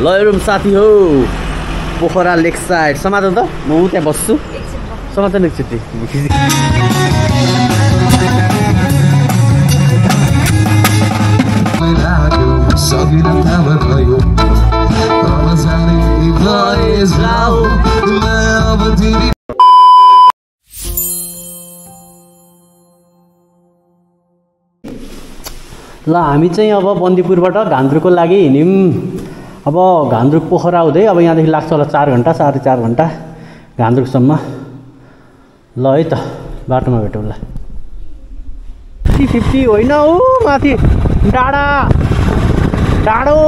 ल हेरौँ साथी हो पोखरा लेक साइड समाधान त म त्यहाँ बस्छु समाधान एकचोटि ल हामी चाहिँ अब बन्दीपुरबाट घान्द्रुकको लागि हिँड्यौँ अब घान्द्रुक पोखरा हुँदै अब यहाँदेखि लाग्छ होला 4 घन्टा 4.5 घन्टा घान्द्रुकसम्म ल है त बाटोमा भेटौँ ल 50 होइन हो माथि डाँडो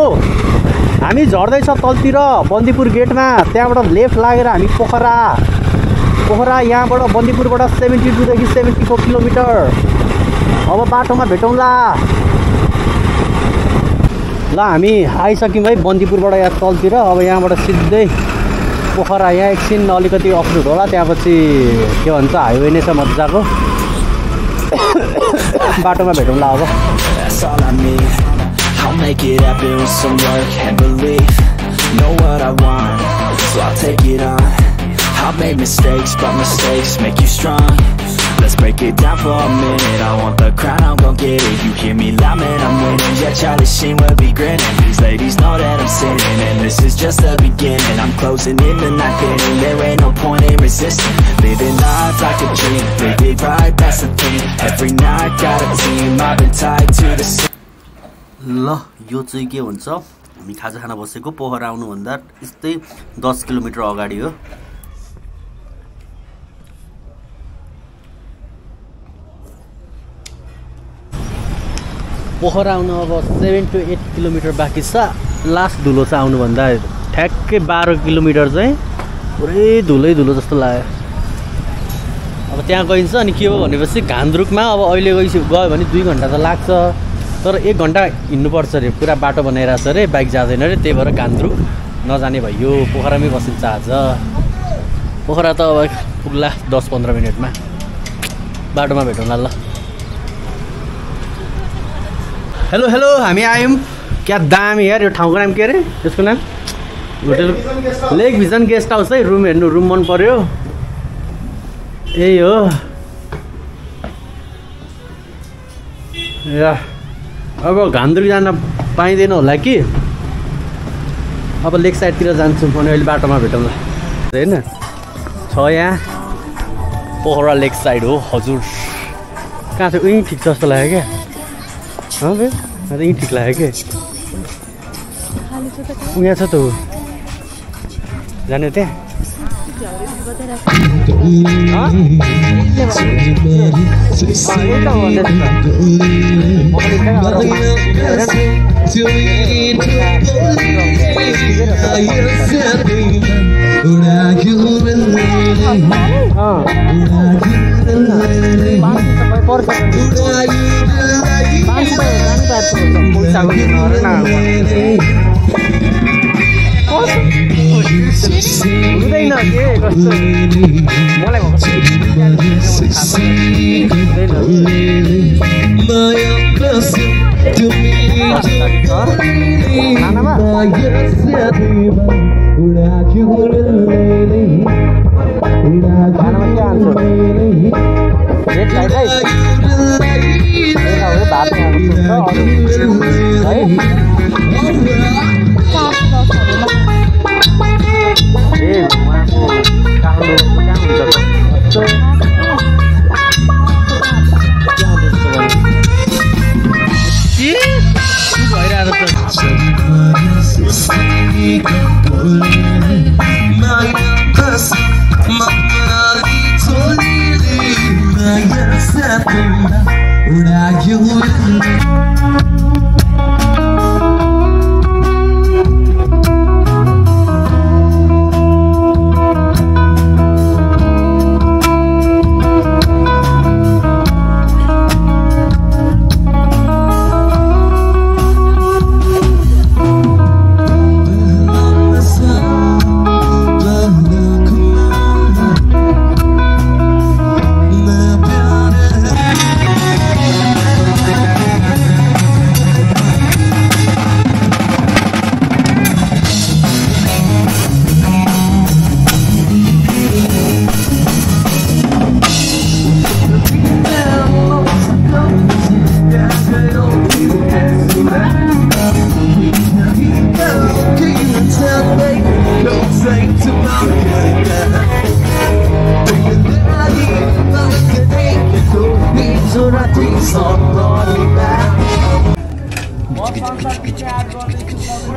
हामी झर्दैछ तलतिर बन्दीपुर गेटमा त्यहाँबाट लेफ्ट लागेर हामी पोखरा यहाँबाट बन्दीपुरबाट 72 देखि 74 किलोमिटर अब बाटोमा भेटौँला ल हामी आइसक्यौँ है बन्दीपुरबाट यहाँ तलतिर अब यहाँबाट सिधै पोखरा यहाँ एकछिन अलिकति अफरोड होला त्यहाँपछि के भन्छ हाइवे नै छ मजाको बाटोमा भेटौँला अब I'll make it happen with some work and belief. Know what I want, so I'll take it on. I've made mistakes, but mistakes make you strong. Let's break it down for a minute. I want the crown, I'm gon' get it. You hear me loud, man, I'm winning. Yeah, Charlie Sheen will be grinning. These ladies know that I'm sinning, and this is just the beginning. I'm closing in the night inning. There ain't no point in resisting. Living life like a dream, live it right, that's the thing. Every night got a team, I've been tied to the scene. ल यो चाहिँ के हुन्छ हामी खाजा खाना बसेको पोखरा आउनुभन्दा यस्तै 10 किलोमिटर अगाडि हो पोखरा आउनु अब 7 to 8 किलोमिटर बाँकी छ लास्ट धुलो चाहिँ आउनुभन्दा ठ्याक्कै 12 किलोमिटर चाहिँ पुरै धुलो जस्तो लाग्यो अब त्यहाँ गइन्छ अनि के हो भनेपछि घान्द्रुकमा अब अहिले गयो भने 2 घन्टा त लाग्छ तर 1 घन्टा हिँड्नुपर्छ अरे पुरा बाटो बनाइरहेछ अरे बाइक जाँदैन अरे त्यही भएर घान्द्रुक नजाने भयो पोखरामै बसिन्छ आज पोखरा त अब पुग्ला 10-15 मिनटमा बाटोमा भेटौँला ल हेलो हामी आयौँ क्या दामी यार यो ठाउँको नाम के अरे त्यसको नाम होटल लेक भिजन गेस्ट हाउस है रुम हेर्नु रुम मन पर्यो यही हो या अब घान्द्रुक जान पाइँदैन होला कि अब लेक साइडतिर जान्छु भने अहिले बाटोमा भेटौँला होइन छ यहाँ पोखरा लेक साइड हो हजुर कहाँ छ उहीँ ठिक छ जस्तो लाग्यो क्या भाइ यहीँ ठिक लाग्यो क्या यहाँ छ त जाने त्यहाँ हुँदैन के कस्तो मलाई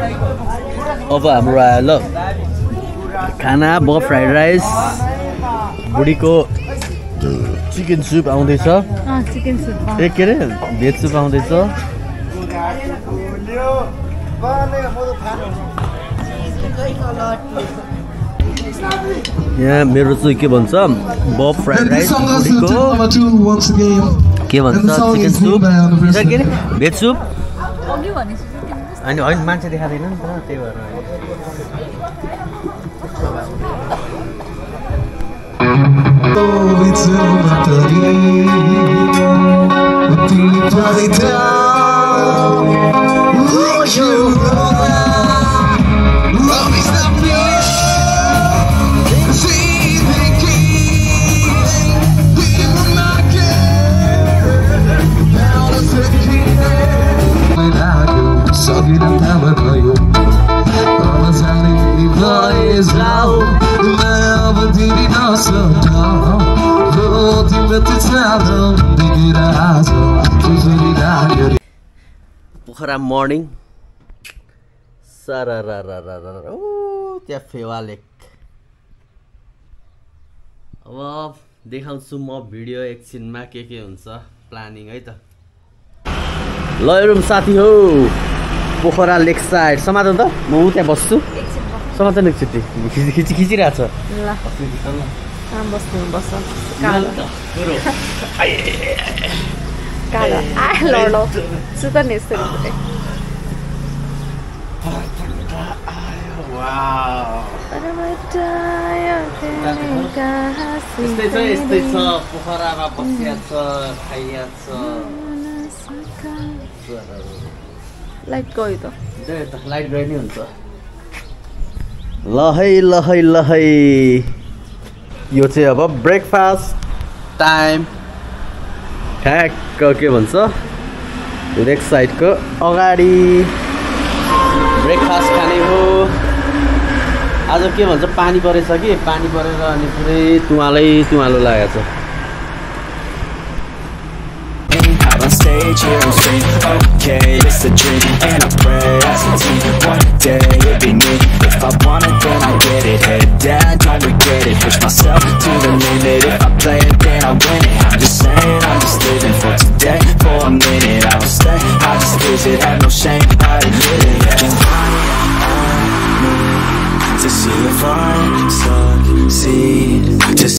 अब हाम्रो आयो ल खाना भयो फ्राइड राइस बुढीको चिकन सुप आउँदैछ चिकन सुप ए के अरे भेज सुप आउँदैछ यहाँ मेरो चाहिँ के भन्छ बब फ्राइड राइस बुढीको के भन्छ चिकन सुप के अरे भेज सुप होइन होइन मान्छे देखाउँदैन नि त त्यही भएर पोखरा मर्निङ सारा त्यहाँ फेवा लेक अब देखाउँछु म भिडियो एकछिनमा के हुन्छ प्लानिङ है त ल रुम साथी हो पोखरा लेक साइड समात त म त्यहाँ बस्छु समात एकचोटि खिचिरहेछ यस्तै छ पोखरामा बसिया छ खाइया छ लाइट गयो त लाइट गयो नि हुन्छ ल है यो चाहिँ अब ब्रेकफास्ट टाइम ठ्याक्क के भन्छ लेक साइडको अगाडि ब्रेकफास्ट खाने हो आज के भन्छ पानी परेछ कि पानी परेर अनि पुरै तुवालो लागेको छ on stage, here and scream, okay, it's a dream, and I pray as a team, one day it'd be me, if I want it then I get it, head down, don't regret it, push myself to the limit, if